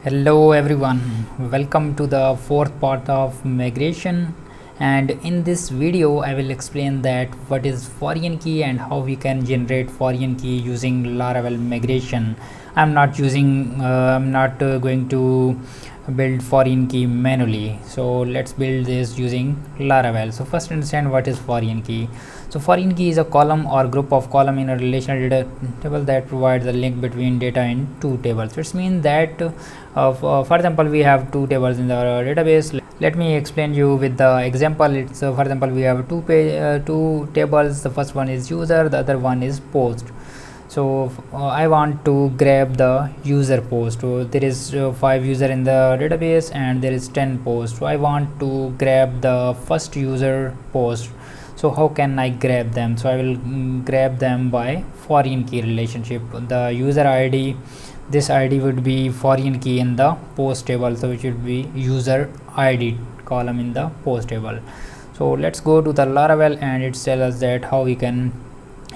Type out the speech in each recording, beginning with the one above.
Hello everyone, welcome to the fourth part of migration, and in this video I will explain that what is foreign key and how we can generate foreign key using Laravel migration. I'm not going to build foreign key manually, so let's build this using Laravel. So first understand what is foreign key. So foreign key is a column or group of column in a relational data table that provides a link between data in two tables. It means that for example, we have two tables in the database. Let me explain you with the example. It's for example, we have two tables. The first one is user, the other one is post. So I want to grab the user post. So there is 5 user in the database and there is 10 posts. So I want to grab the first user post. So how can I grab them? So I will grab them by foreign key relationship. The user ID, this ID would be foreign key in the post table, so it should be user ID column in the post table. So let's go to the Laravel and it tells us that how we can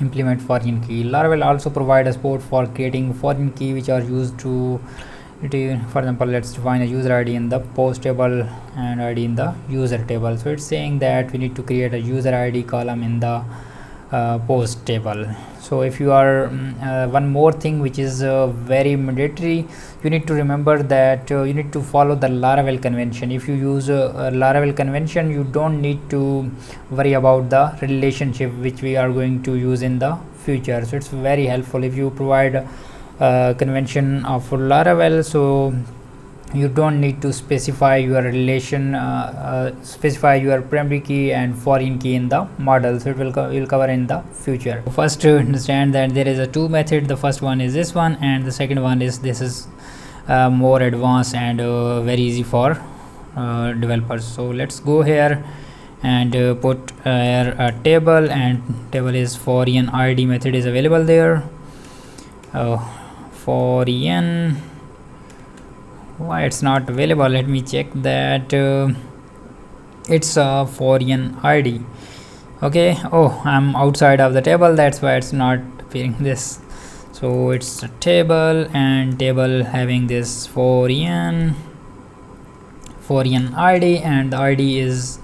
implement foreign key. Laravel also provides support for creating foreign key which are used to, for example, let's define a user ID in the post table and ID in the user table. So it's saying that we need to create a user ID column in the post table. So if you are one more thing which is very mandatory, you need to remember that you need to follow the Laravel convention. If you use Laravel convention, you don't need to worry about the relationship which we are going to use in the future. So it's very helpful if you provide convention of Laravel, so you don't need to specify your relation, specify your primary key and foreign key in the model. So it will cover in the future. First, to understand that there is a two method. The first one is this one and the second one is this is more advanced and very easy for developers. So let's go here and put here a table, and table is foreign ID method is available there. Foreign, why it's not available? Let me check that. It's a foreign ID. Okay, oh, I'm outside of the table, that's why it's not appearing this. So it's a table and table having this foreign ID, and the ID is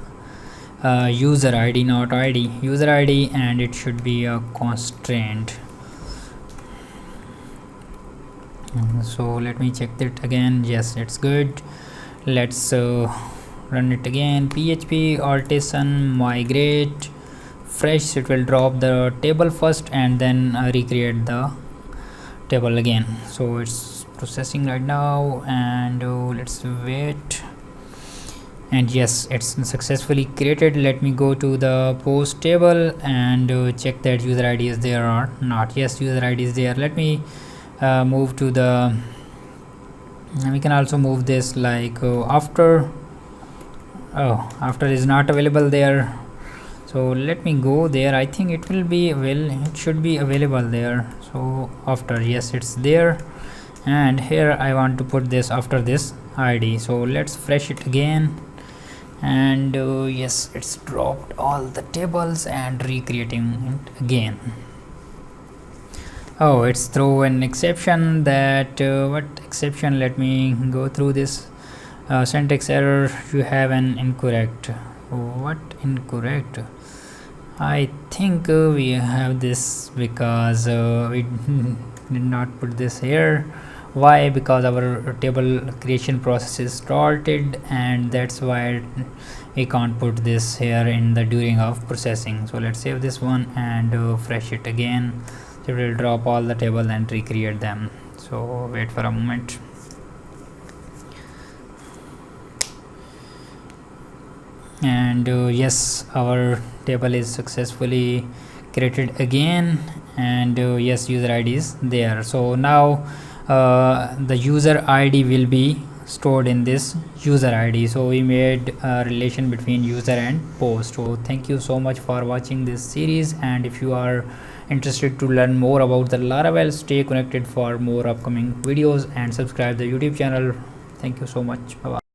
user ID, not ID, user ID, and it should be a constraint. So let me check that again. Yes, it's good. Let's run it again. PHP artisan migrate fresh. It will drop the table first and then recreate the table again. So it's processing right now, and let's wait. And yes, it's successfully created. Let me go to the post table and check that user ID is there or not. Yes, user ID is there. Let me move to the, we can also move this like after. Oh, after is not available there, so let me go there. I think it will be, well, it should be available there. So after, yes, it's there, and here I want to put this after this ID. So let's fresh it again, and yes, it's dropped all the tables and recreating it again. Oh, it's throw an exception. That what exception? Let me go through this. Syntax error, you have an incorrect. What incorrect? I think we have this because we did not put this here. Why? Because our table creation process is started, and that's why we can't put this here in the during of processing. So let's save this one and fresh it again. It will drop all the table and recreate them. So wait for a moment. And yes, our table is successfully created again, and yes, user ID is there. So now the user ID will be stored in this user ID. So we made a relation between user and post. So thank you so much for watching this series, and if you are interested to learn more about the Laravel, stay connected for more upcoming videos and subscribe the YouTube channel. Thank you so much. Bye bye.